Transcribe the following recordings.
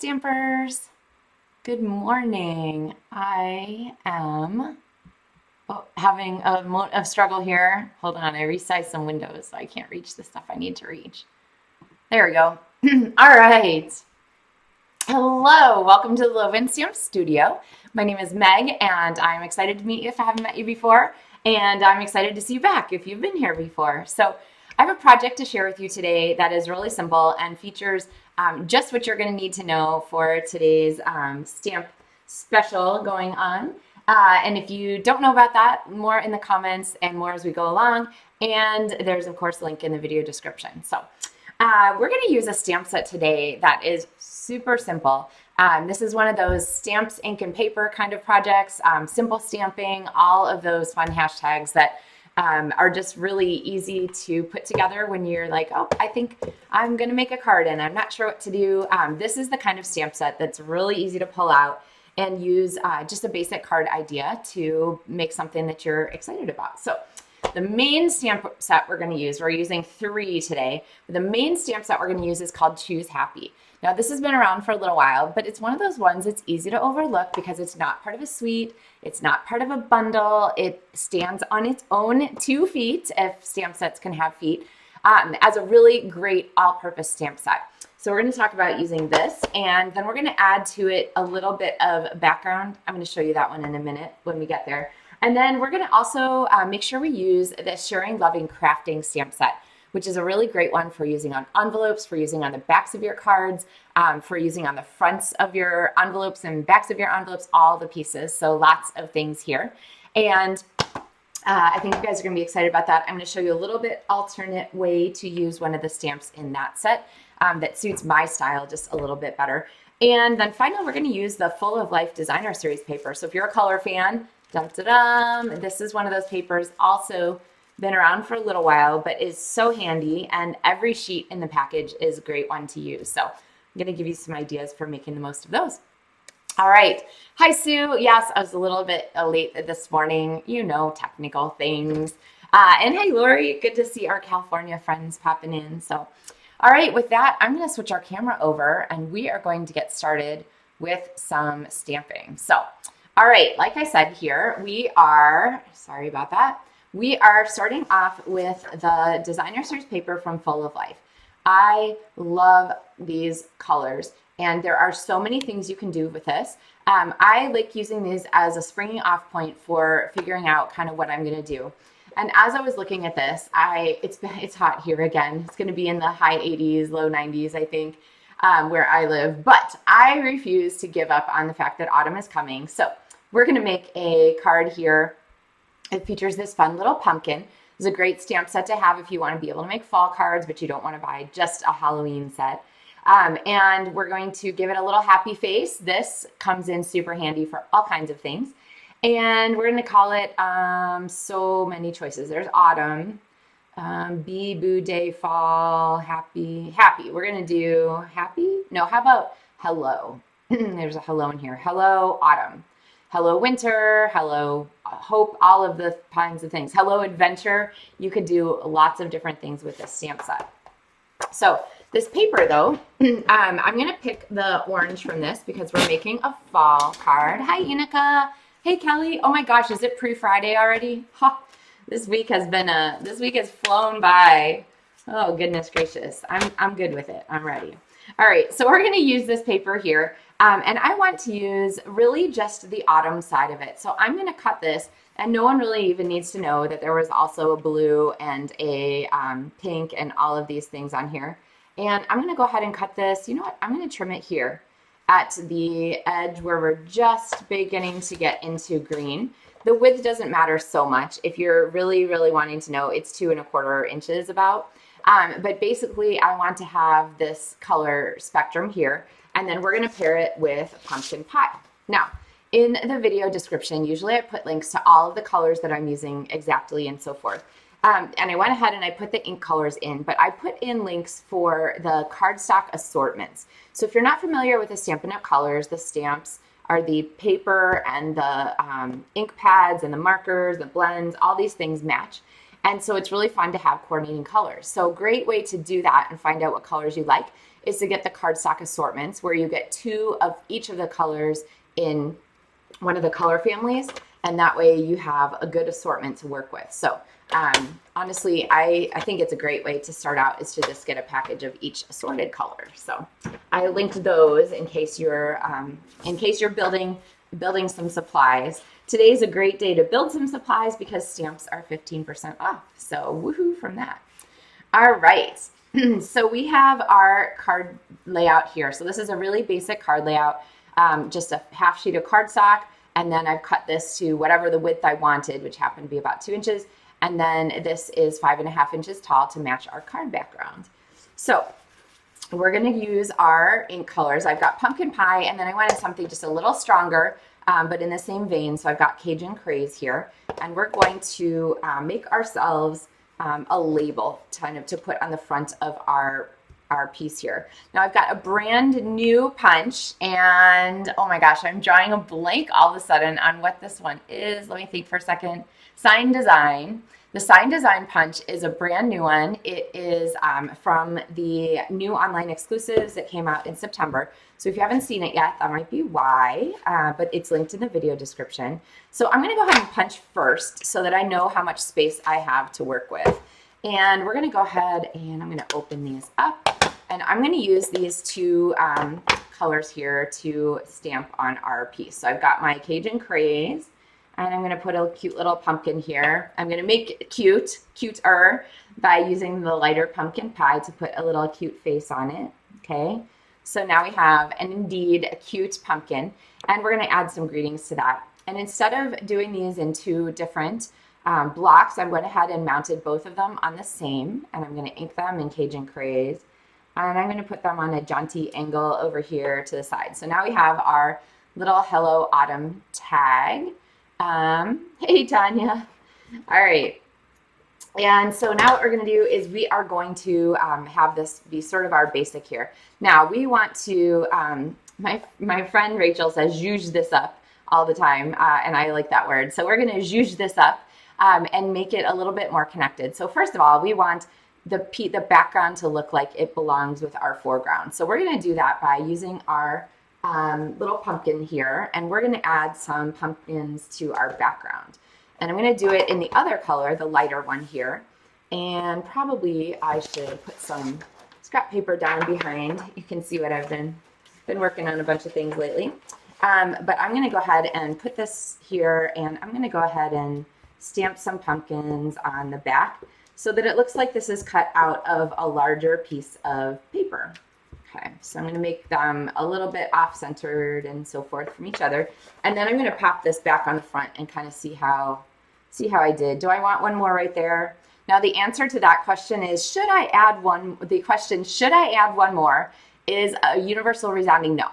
Stampers. Good morning. I am having a moment of struggle here. Hold on, I resized some windows so I can't reach the stuff I need to reach. There we go. All right. Hello, welcome to the LovenStamps studio. My name is Meg and I'm excited to meet you if I haven't met you before. And I'm excited to see you back if you've been here before. So I have a project to share with you today that is really simple and features just what you're going to need to know for today's stamp special going on. And if you don't know about that, more in the comments and more as we go along. And there's, of course, a link in the video description. So we're going to use a stamp set today that is super simple. This is one of those stamps, ink, and paper kind of projects, simple stamping, all of those fun hashtags that are just really easy to put together when you're like, oh, I think I'm going to make a card and I'm not sure what to do. This is the kind of stamp set that's really easy to pull out and use just a basic card idea to make something that you're excited about. So the main stamp set we're going to use, we're using 3 today. The main stamp set we're going to use is called Choose Happy. Now this has been around for a little while, but it's one of those ones that's easy to overlook because it's not part of a suite. It's not part of a bundle. It stands on its own 2 feet, if stamp sets can have feet, as a really great all-purpose stamp set. So we're going to talk about using this, and then we're going to add to it a little bit of background. I'm going to show you that one in a minute when we get there. And then we're going to also make sure we use the Sharing, Loving, Crafting stamp set, which is a really great one for using on envelopes, for using on the backs of your cards, for using on the fronts of your envelopes and backs of your envelopes, all the pieces. So lots of things here. And I think you guys are going to be excited about that. I'm going to show you a little bit alternate way to use one of the stamps in that set that suits my style just a little bit better. And then finally, we're going to use the Full of Life Designer Series paper. So if you're a color fan, this is one of those papers, also been around for a little while, but is so handy, and every sheet in the package is a great one to use. So I'm going to give you some ideas for making the most of those. All right. Hi, Sue. Yes, I was a little bit late this morning, technical things. And hey, Lori, good to see our California friends popping in. So, all right, with that, I'm going to switch our camera over and we are going to get started with some stamping. So, all right, like I said here, we are starting off with the Designer Series paper from Full of Life. I love these colors, and there are so many things you can do with this. I like using these as a springing off point for figuring out kind of what I'm going to do. And as I was looking at this, it's hot here again. It's going to be in the high 80s, low 90s, I think, where I live. But I refuse to give up on the fact that autumn is coming. So we're going to make a card here. It features this fun little pumpkin. It's a great stamp set to have if you want to be able to make fall cards, but you don't want to buy just a Halloween set. And we're going to give it a little happy face. This comes in super handy for all kinds of things. And we're going to call it so many choices. There's autumn, bee, boo, day, fall, happy. We're going to do happy. No, how about hello? There's a hello in here. Hello, autumn. Hello, winter. Hello, hope, all of the kinds of things. Hello, adventure. You could do lots of different things with this stamp set. So this paper, though, I'm going to pick the orange from this because we're making a fall card. Hi, Inika. Hey, Kelly. Oh my gosh, is it pre-Friday already? Ha, this week has flown by. Oh, goodness gracious. I'm good with it. I'm ready. All right, so we're going to use this paper here. And I want to use really just the autumn side of it. So I'm going to cut this, and no one really even needs to know that there was also a blue and a pink and all of these things on here. And I'm going to go ahead and cut this. You know what? I'm going to trim it here at the edge where we're just beginning to get into green. The width doesn't matter so much. If you're really, really wanting to know, it's 2¼ inches about. But basically, I want to have this color spectrum here. And then we're going to pair it with pumpkin pie. Now, in the video description, usually I put links to all of the colors that I'm using exactly and so forth. And I went ahead and I put the ink colors in, but I put in links for the cardstock assortments. So if you're not familiar with the Stampin' Up colors, the stamps are the paper and the ink pads and the markers, the blends, all these things match. And so it's really fun to have coordinating colors. So a great way to do that and find out what colors you like is to get the cardstock assortments, where you get 2 of each of the colors in one of the color families, and that way you have a good assortment to work with. So honestly, I think it's a great way to start out, is to just get a package of each assorted color. So I linked those in case you're building some supplies. Today's a great day to build some supplies because stamps are 15% off. So woohoo from that. All right. So we have our card layout here. So this is a really basic card layout, just a half sheet of cardstock. And then I've cut this to whatever the width I wanted, which happened to be about 2 inches. And then this is 5.5 inches tall to match our card background. So we're going to use our ink colors. I've got pumpkin pie, and then I wanted something just a little stronger, but in the same vein. So I've got Cajun craze here, and we're going to make ourselves a label kind of to put on the front of our piece here. Now I've got a brand new punch, and oh my gosh, I'm drawing a blank all of a sudden on what this one is. Let me think for a second. Sign Design. The Sign Design punch is a brand new one. It is from the new online exclusives that came out in September. So if you haven't seen it yet, that might be why, but it's linked in the video description. So I'm going to go ahead and punch first so that I know how much space I have to work with. And we're going to go ahead and I'm going to open these up, and I'm going to use these 2 colors here to stamp on our piece. So I've got my Cajun Craze, and I'm going to put a cute little pumpkin here. I'm going to make it cuter by using the lighter pumpkin pie to put a little cute face on it. Okay, so now we have indeed a cute pumpkin, and we're going to add some greetings to that. And instead of doing these in 2 different blocks, I went ahead and mounted both of them on the same, and I'm going to ink them in Cajun Craze, and I'm going to put them on a jaunty angle over here to the side. So now we have our little Hello Autumn tag. Hey Tanya. All right. And so now what we're going to do is we are going to have this be sort of our basic here. Now we want to, my friend Rachel says zhuzh this up all the time, and I like that word. So we're going to zhuzh this up and make it a little bit more connected. So first of all, we want the background to look like it belongs with our foreground. So we're going to do that by using our little pumpkin here, and we're going to add some pumpkins to our background. And I'm going to do it in the other color, the lighter one here. And probably I should put some scrap paper down behind. You can see what I've been working on a bunch of things lately. But I'm going to go ahead and put this here, and I'm going to go ahead and stamp some pumpkins on the back so that it looks like this is cut out of a larger piece of paper. Okay, so I'm going to make them a little bit off-centered and so forth from each other. And then I'm going to pop this back on the front and kind of see how I did. Do I want one more right there? Now the answer to that question is, should I add one? The question, should I add one more, is a universal resounding no.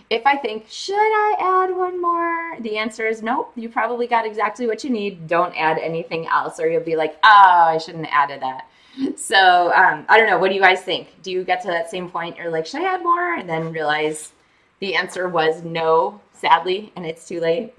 If I think, should I add one more? The answer is nope. You probably got exactly what you need. Don't add anything else, or you'll be like, oh, I shouldn't have added that. So I don't know. What do you guys think? Do you get to that same point? You're like, should I add more? And then realize the answer was no, sadly, and it's too late.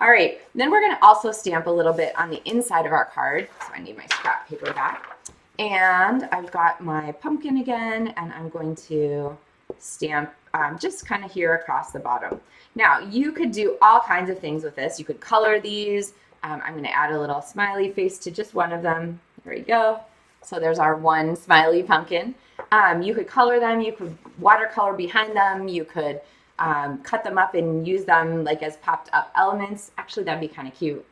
All right. Then we're going to also stamp a little bit on the inside of our card. So I need my scrap paper back. And I've got my pumpkin again, and I'm going to stamp just kind of here across the bottom. Now, you could do all kinds of things with this. You could color these. I'm going to add a little smiley face to just one of them. There we go. So there's our one smiley pumpkin. You could color them. You could watercolor behind them. You could cut them up and use them like as popped up elements. Actually, that'd be kind of cute.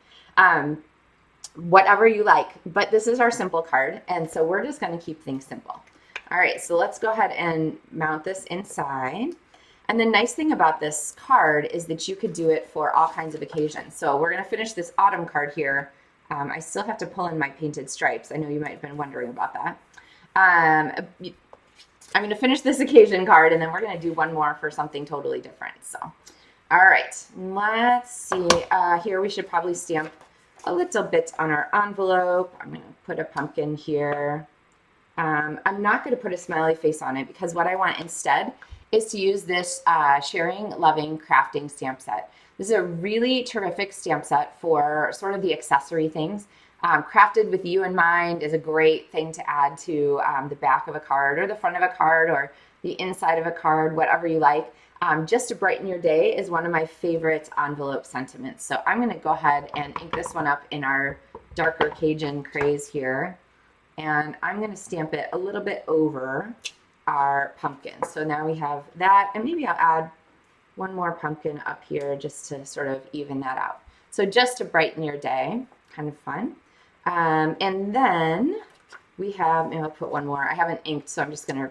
Whatever you like. But this is our simple card, and so we're just going to keep things simple. All right, so let's go ahead and mount this inside. And the nice thing about this card is that you could do it for all kinds of occasions. So we're going to finish this autumn card here. I still have to pull in my painted stripes. I know you might have been wondering about that. I'm going to finish this occasion card, and then we're going to do one more for something totally different. So, all right, let's see. Here we should probably stamp a little bit on our envelope. I'm going to put a pumpkin here. I'm not going to put a smiley face on it because what I want instead is to use this Sharing, Loving, Crafting stamp set. This is a really terrific stamp set for sort of the accessory things. Crafted with you in mind is a great thing to add to the back of a card or the front of a card or the inside of a card, whatever you like. Just to brighten your day is one of my favorite envelope sentiments. So I'm going to go ahead and ink this one up in our darker Cajun craze here. And I'm going to stamp it a little bit over our pumpkin. So now we have that, and maybe I'll add one more pumpkin up here just to sort of even that out. So just to brighten your day, kind of fun. And then we have, maybe I'll put one more. I haven't inked, so I'm just going to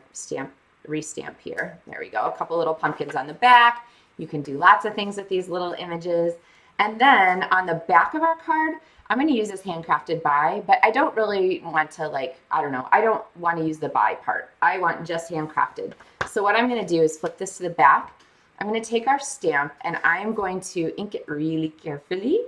restamp here. There we go. A couple little pumpkins on the back. You can do lots of things with these little images. And then on the back of our card, I'm going to use this handcrafted by, but I don't really want to, like, I don't know, I don't want to use the by part. I want just handcrafted. So what I'm going to do is flip this to the back. I'm going to take our stamp and I'm going to ink it really carefully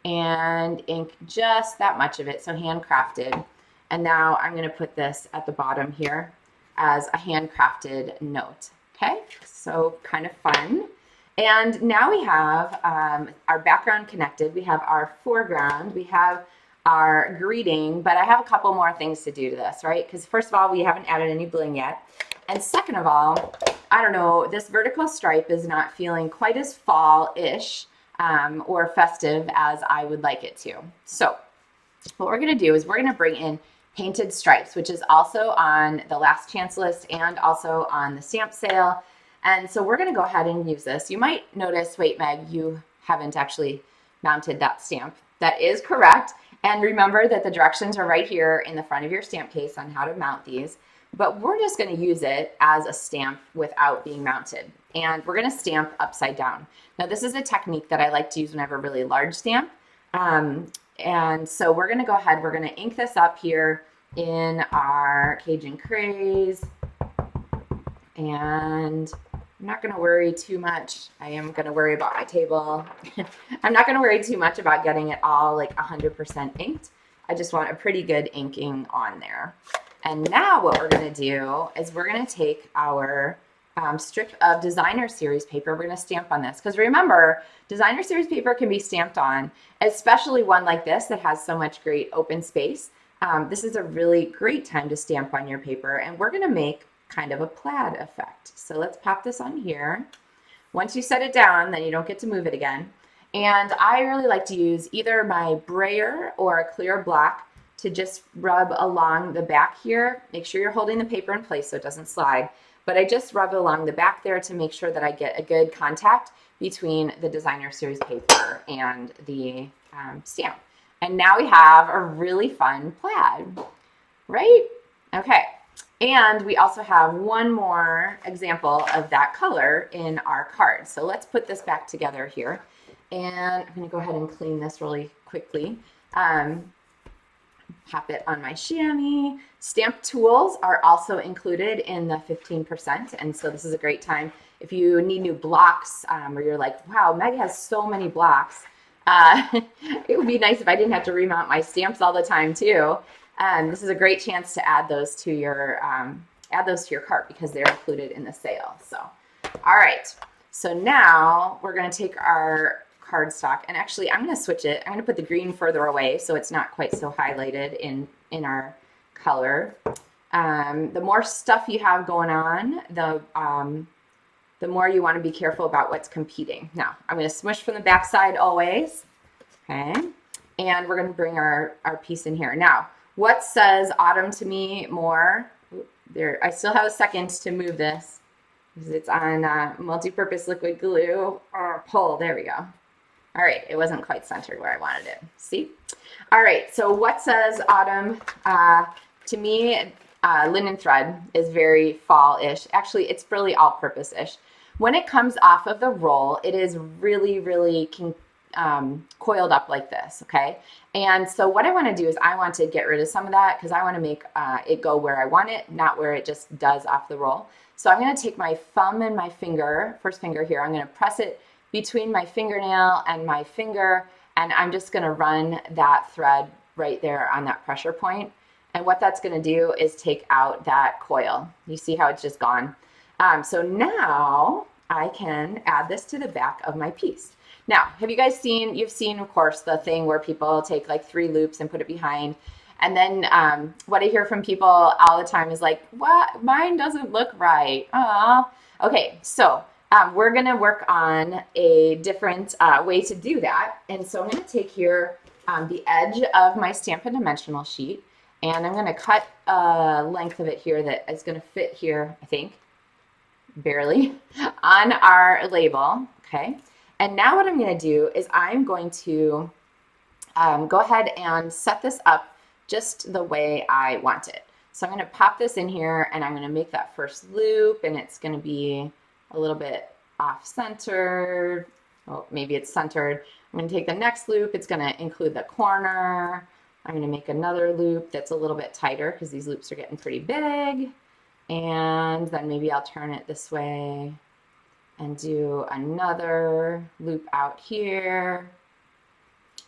and ink just that much of it, so handcrafted. And now I'm going to put this at the bottom here as a handcrafted note. Okay, so kind of fun. And now we have our background connected, we have our foreground, we have our greeting, but I have a couple more things to do to this, right? Because first of all, we haven't added any bling yet. And second of all, I don't know, this vertical stripe is not feeling quite as fall-ish or festive as I would like it to. So what we're going to do is we're going to bring in painted stripes, which is also on the last chance list and also on the stamp sale. And so we're going to go ahead and use this. You might notice, wait, Meg, you haven't actually mounted that stamp. That is correct. And remember that the directions are right here in the front of your stamp case on how to mount these. But we're just going to use it as a stamp without being mounted. And we're going to stamp upside down. Now, this is a technique that I like to use when I have a really large stamp. And so we're going to go ahead. We're going to ink this up here in our Cajun Craze. And I'm not going to worry too much. I am going to worry about my table. I'm not going to worry too much about getting it all like 100% inked. I just want a pretty good inking on there. And now what we're going to do is we're going to take our strip of designer series paper. We're going to stamp on this. Because remember, designer series paper can be stamped on, especially one like this that has so much great open space. This is a really great time to stamp on your paper. And we're going to make kind of a plaid effect. So let's pop this on here. Once you set it down, then you don't get to move it again. And I really like to use either my brayer or a clear block to just rub along the back here. Make sure you're holding the paper in place so it doesn't slide. But I just rub along the back there to make sure that I get a good contact between the designer series paper and the stamp. And now we have a really fun plaid, right? Okay. And we also have one more example of that color in our card. So let's put this back together here. And I'm going to go ahead and clean this really quickly. Pop it on my chamois. Stamp tools are also included in the 15%. And so this is a great time if you need new blocks or you're like, wow, Meg has so many blocks. It would be nice if I didn't have to remount my stamps all the time too. This is a great chance to add those to your cart because they're included in the sale. So, all right. So now we're going to take our cardstock and actually I'm going to switch it. I'm going to put the green further away so it's not quite so highlighted in our color. The more stuff you have going on, the more you want to be careful about what's competing. Now I'm going to smush from the back side always. Okay. And we're going to bring our piece in here. Now, what says autumn to me more? There, I still have a second to move this because it's on multi-purpose liquid glue. Pull, there we go. All right, it wasn't quite centered where I wanted it. See? All right, so what says autumn? To me, linen thread is very fall-ish. Actually, it's really all-purpose-ish. When it comes off of the roll, it is really, really coiled up like this, okay? And so what I want to do is I want to get rid of some of that because I want to make it go where I want it, not where it just does off the roll. So I'm going to take my thumb and my finger, first finger here, I'm going to press it between my fingernail and my finger, and I'm just going to run that thread right there on that pressure point. And what that's going to do is take out that coil. You see how it's just gone? So now I can add this to the back of my piece. Now, have you guys seen, you've seen, of course, the thing where people take like 3 loops and put it behind. And then what I hear from people all the time is like, what? Mine doesn't look right. Aw. Okay, so we're going to work on a different way to do that. And so I'm going to take here the edge of my Stampin' Dimensional sheet, and I'm going to cut a length of it here that is going to fit here, I think, barely, on our label, okay? And now what I'm going to do is I'm going to go ahead and set this up just the way I want it. So I'm going to pop this in here, and I'm going to make that first loop, and it's going to be a little bit off-centered. Oh, maybe it's centered. I'm going to take the next loop. It's going to include the corner. I'm going to make another loop that's a little bit tighter because these loops are getting pretty big. And then maybe I'll turn it this way and do another loop out here.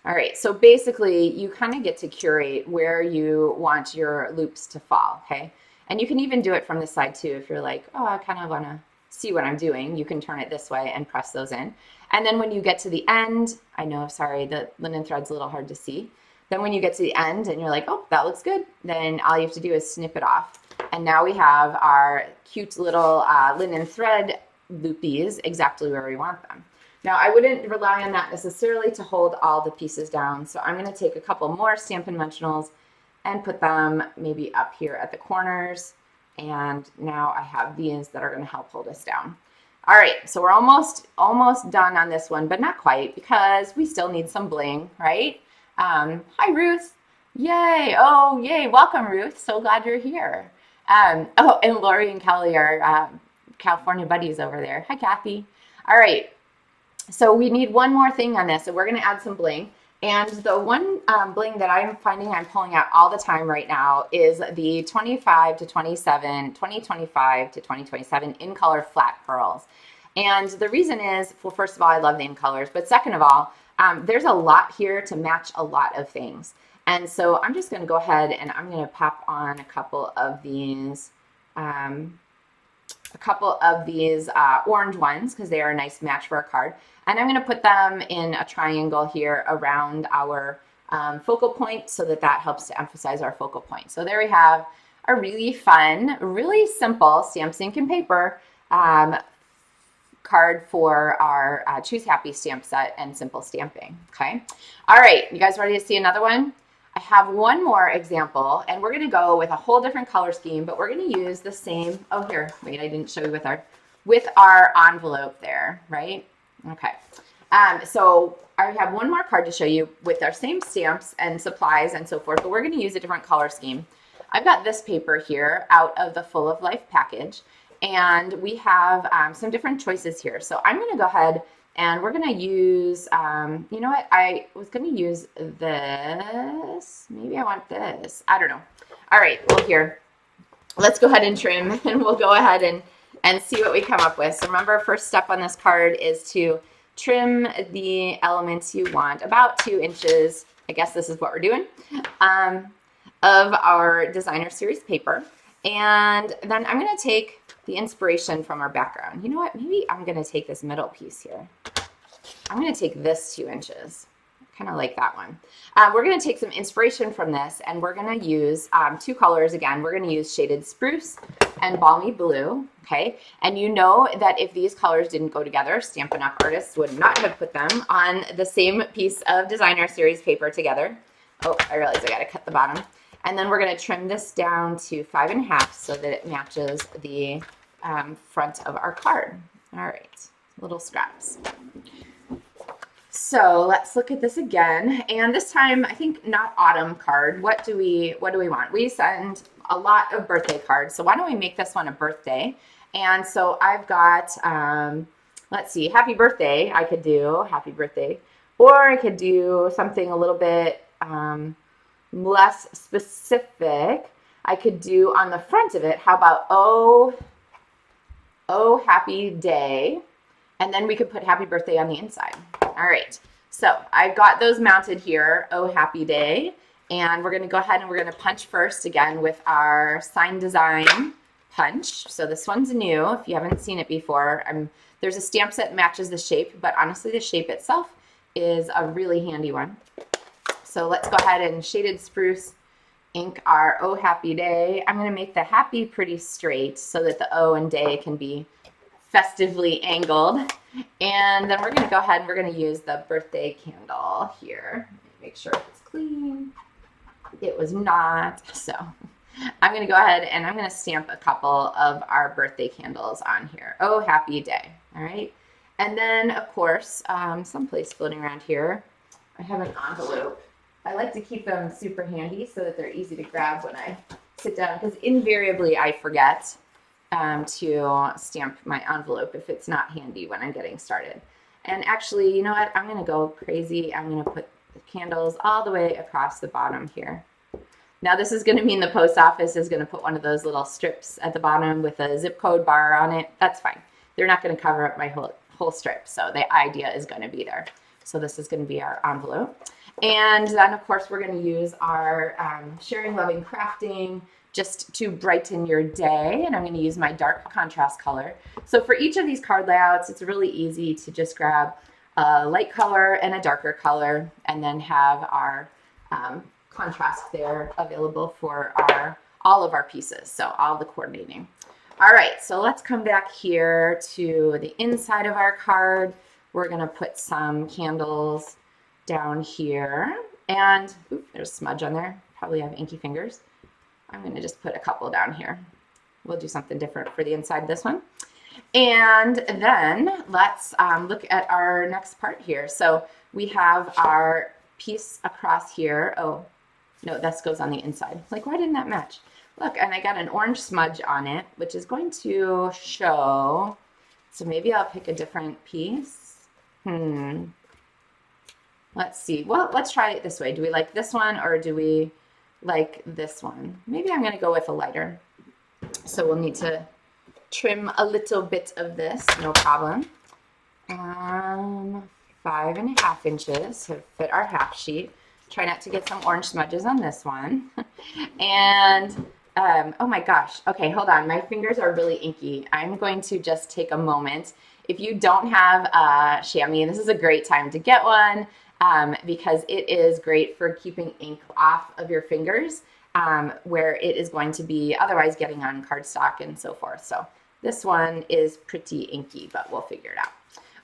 All right, so basically you kind of get to curate where you want your loops to fall, okay? And you can even do it from this side too. If you're like, oh, I kind of want to see what I'm doing, you can turn it this way and press those in. And then when you get to the end, I know, sorry, the linen thread's a little hard to see. Then when you get to the end and you're like, oh, that looks good, then all you have to do is snip it off. And now we have our cute little linen thread loopies exactly where we want them. Now, I wouldn't rely on that necessarily to hold all the pieces down. So I'm going to take a couple more Stampin' Dimensionals and put them maybe up here at the corners. And now I have these that are going to help hold us down. All right, so we're almost done on this one, but not quite, because we still need some bling, right? Hi, Ruth. Yay. Oh, yay. Welcome, Ruth. So glad you're here. Oh, and Lori and Kelly are California buddies over there. Hi, Kathy. All right. So we need one more thing on this. So we're going to add some bling. And the one bling that I'm finding I'm pulling out all the time right now is the 25 to 27, 2025 to 2027 in color flat pearls. And the reason is, well, first of all, I love the in colors. But second of all, there's a lot here to match a lot of things. And so I'm just going to go ahead and I'm going to pop on a couple of these orange ones because they are a nice match for our card. And I'm going to put them in a triangle here around our focal point so that that helps to emphasize our focal point. So there we have a really fun, really simple stamps, ink, and paper card for our Choose Happy stamp set and simple stamping. Okay. All right. You guys ready to see another one? I have one more example, and we're going to go with a whole different color scheme, but we're going to use the same. Oh, here, wait, I didn't show you with our envelope there, right? Okay. So I have one more card to show you with our same stamps and supplies and so forth, but we're going to use a different color scheme. I've got this paper here out of the Full of Life package, and we have some different choices here. So I'm going to go ahead and we're going to use, you know what, I was going to use this. Maybe I want this. I don't know. All right, well, here, let's go ahead and trim, and we'll go ahead and see what we come up with. So remember, first step on this card is to trim the elements you want, about 2 inches, I guess this is what we're doing, of our designer series paper. And then I'm going to take the inspiration from our background. You know what? Maybe I'm going to take this middle piece here. I'm going to take this 2 inches. Kind of like that one. We're going to take some inspiration from this, and we're going to use 2 colors again. We're going to use Shaded Spruce and Balmy Blue, okay? And you know that if these colors didn't go together, Stampin' Up! Artists would not have put them on the same piece of designer series paper together. Oh, I realized I got to cut the bottom. And then we're going to trim this down to 5 1/2 so that it matches the front of our card. All right, little scraps. So let's look at this again. And this time, I think not autumn card. What do we want? We send a lot of birthday cards. So why don't we make this one a birthday? And so I've got, let's see, happy birthday. I could do happy birthday. Or I could do something a little bit less specific. I could do on the front of it, how about, oh, happy day. And then we could put happy birthday on the inside. All right, so I've got those mounted here, oh, happy day. And we're gonna go ahead and we're gonna punch first again with our sign design punch. So this one's new. If you haven't seen it before, there's a stamp set that matches the shape, but honestly the shape itself is a really handy one. So let's go ahead and shaded spruce ink our Oh Happy Day. I'm going to make the happy pretty straight so that the O and day can be festively angled. And then we're going to go ahead and we're going to use the birthday candle here. Make sure it's clean. It was not. So I'm going to go ahead and I'm going to stamp a couple of our birthday candles on here. Oh Happy Day. All right. And then, of course, someplace floating around here, I have an envelope. I like to keep them super handy so that they're easy to grab when I sit down, because invariably I forget to stamp my envelope if it's not handy when I'm getting started. And actually, you know what? I'm going to go crazy. I'm going to put the candles all the way across the bottom here. Now this is going to mean the post office is going to put one of those little strips at the bottom with a zip code bar on it. That's fine. They're not going to cover up my whole strip, so the idea is going to be there. So this is going to be our envelope. And then, of course, we're going to use our Sharing, Loving, Crafting just to brighten your day. And I'm going to use my dark contrast color. So for each of these card layouts, it's really easy to just grab a light color and a darker color and then have our contrast there available for all of our pieces. So all the coordinating. All right, so let's come back here to the inside of our card. We're going to put some candles down here, and there's a smudge on there. Probably have inky fingers. I'm going to just put a couple down here. We'll do something different for the inside of this one. And then let's look at our next part here. So we have our piece across here. Oh, no, this goes on the inside. Like, why didn't that match? Look, and I got an orange smudge on it, which is going to show. So maybe I'll pick a different piece. Let's see. Well, let's try it this way. Do we like this one or do we like this one? Maybe I'm going to go with a lighter. So we'll need to trim a little bit of this, no problem. 5.5 inches to fit our half sheet. Try not to get some orange smudges on this one. And oh my gosh. Okay, hold on. My fingers are really inky. I'm going to just take a moment. If you don't have a chamois, this is a great time to get one because it is great for keeping ink off of your fingers where it is going to be otherwise getting on cardstock and so forth. So this one is pretty inky, but we'll figure it out.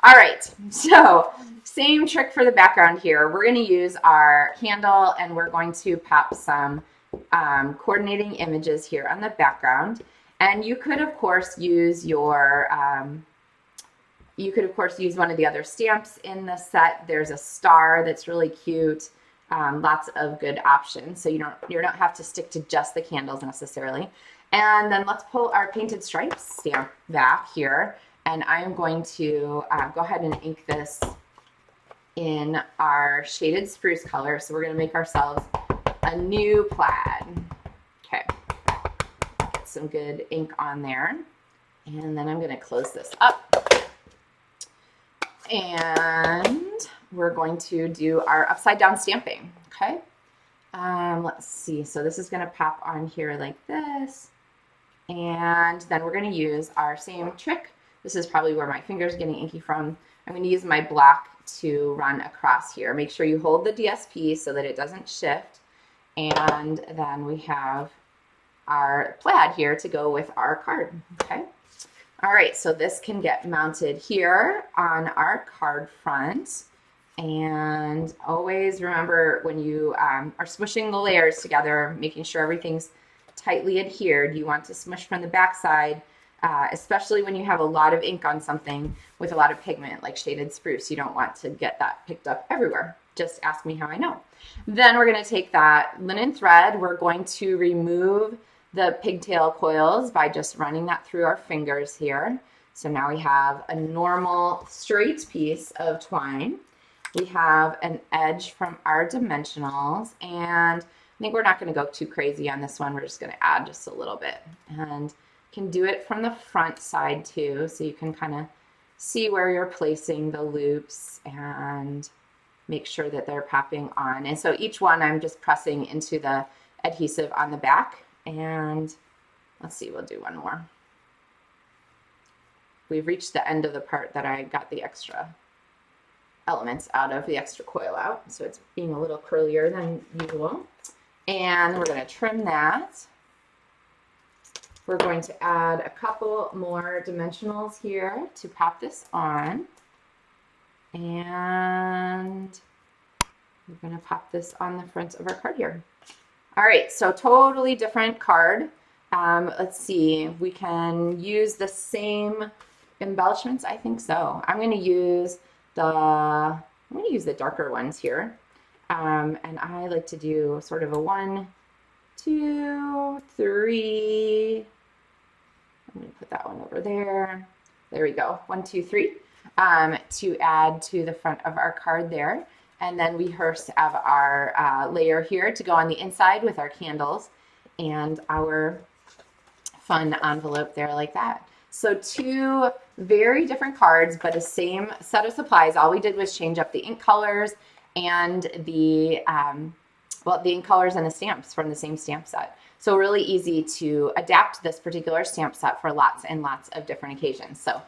All right, so same trick for the background here. We're going to use our candle and we're going to pop some coordinating images here on the background. And you could, of course, use your one of the other stamps in the set. There's a star that's really cute. Lots of good options. So you don't have to stick to just the candles necessarily. And then let's pull our painted stripes stamp back here. And I'm going to go ahead and ink this in our shaded spruce color. So we're going to make ourselves a new plaid. Okay, get some good ink on there. And then I'm going to close this up. And we're going to do our upside down stamping. Okay, let's see. So this is going to pop on here like this. And then we're going to use our same trick. This is probably where my fingers are getting inky from. I'm going to use my block to run across here. Make sure you hold the DSP so that it doesn't shift. And then we have our plaid here to go with our card. Okay. All right, so this can get mounted here on our card front. And always remember when you are smushing the layers together, making sure everything's tightly adhered. You want to smush from the back side, especially when you have a lot of ink on something with a lot of pigment like shaded spruce. You don't want to get that picked up everywhere. Just ask me how I know. Then we're going to take that linen thread. We're going to remove the pigtail coils by just running that through our fingers here. So now we have a normal straight piece of twine. We have an edge from our dimensionals, and I think we're not going to go too crazy on this one. We're just going to add just a little bit, and can do it from the front side too, so you can kind of see where you're placing the loops and make sure that they're popping on. And so each one I'm just pressing into the adhesive on the back, and Let's see, we'll do one more. We've reached the end of the part that I got the extra elements out of, the extra coil out. So it's being a little curlier than usual. And we're going to trim that. We're going to add a couple more dimensionals here to pop this on. And we're going to pop this on the front of our card here. All right, so totally different card. Let's see, we can use the same embellishments. I think so. I'm going to use the darker ones here. And I like to do sort of a 1, 2, 3. I'm going to put that one over there. There we go. 1, 2, 3. To add to the front of our card there. And then we first have our layer here to go on the inside with our candles and our fun envelope there like that. So 2 very different cards, but the same set of supplies. All we did was change up the ink colors and the ink colors and the stamps from the same stamp set. So really easy to adapt this particular stamp set for lots and lots of different occasions. So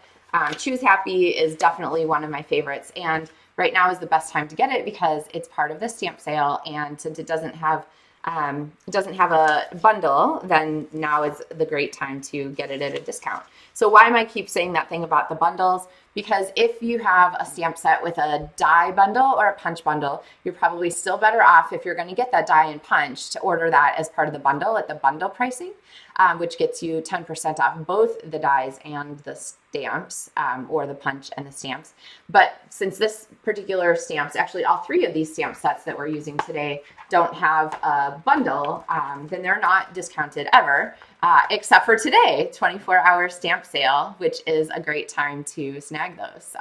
Choose Happy is definitely one of my favorites, and right now is the best time to get it because it's part of the stamp sale, and since it doesn't have a bundle, then now is the great time to get it at a discount. So why am I keep saying that thing about the bundles? Because if you have a stamp set with a die bundle or a punch bundle, you're probably still better off if you're going to get that die and punch to order that as part of the bundle at the bundle pricing, which gets you 10% off both the dies and the stamps, or the punch and the stamps. But since this particular stamps, actually all 3 of these stamp sets that we're using today don't have a bundle, then they're not discounted ever, except for today, 24-hour stamp sale, which is a great time to snag those. So,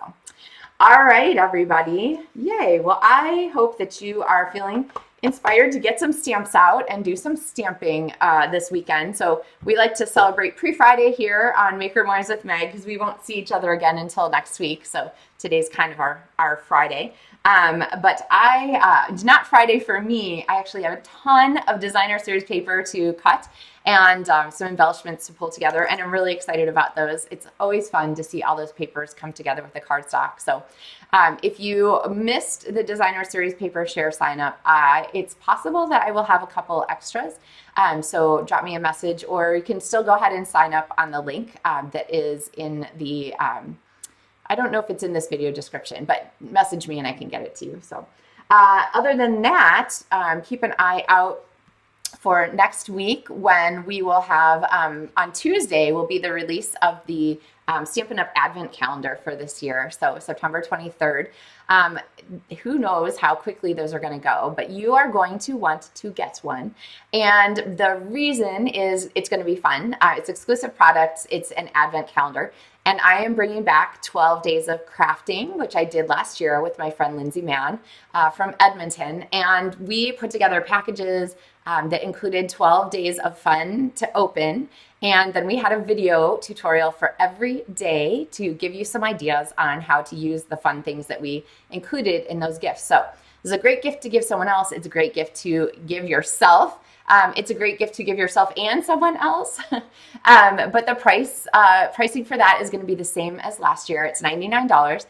all right, everybody. Yay. Well, I hope that you are feeling inspired to get some stamps out and do some stamping this weekend. So we like to celebrate Pre-Friday here on Maker Mornings with Meg because we won't see each other again until next week. So today's kind of our Friday. But not Friday for me. I actually have a ton of designer series paper to cut and some embellishments to pull together, and I'm really excited about those. It's always fun to see all those papers come together with the cardstock. So if you missed the designer series paper share sign up, it's possible that I will have a couple extras. So drop me a message, or you can still go ahead and sign up on the link that is in the I don't know if it's in this video description, but message me and I can get it to you. So other than that, keep an eye out for next week when we will have, on Tuesday, will be the release of the Stampin' Up! Advent calendar for this year. So September 23rd. Who knows how quickly those are going to go, but you are going to want to get one. And the reason is it's going to be fun. It's exclusive products. It's an Advent calendar. And I am bringing back 12 days of crafting, which I did last year with my friend Lindsay Mann from Edmonton. And we put together packages that included 12 days of fun to open. And then we had a video tutorial for every day to give you some ideas on how to use the fun things that we included in those gifts. So it's a great gift to give someone else. It's a great gift to give yourself. It's a great gift to give yourself and someone else. But the pricing for that is going to be the same as last year. It's $99.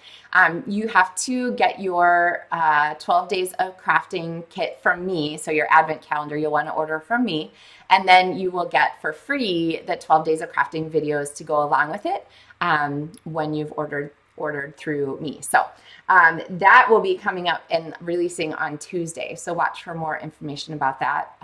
You have to get your 12 days of crafting kit from me. So your Advent calendar, you'll want to order from me. And then you will get for free the 12 days of crafting videos to go along with it when you've ordered through me. So that will be coming up and releasing on Tuesday. So watch for more information about that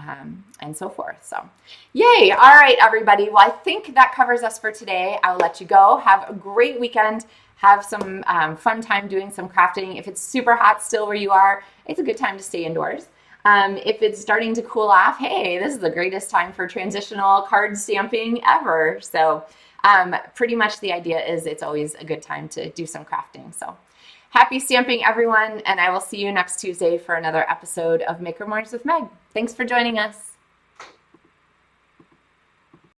and so forth. So yay. All right, everybody. Well, I think that covers us for today. I'll let you go. Have a great weekend. Have some fun time doing some crafting. If it's super hot still where you are, it's a good time to stay indoors. If it's starting to cool off, hey, this is the greatest time for transitional card stamping ever. So pretty much the idea is it's always a good time to do some crafting. So happy stamping, everyone, and I will see you next Tuesday for another episode of Maker Mornings with Meg. Thanks for joining us.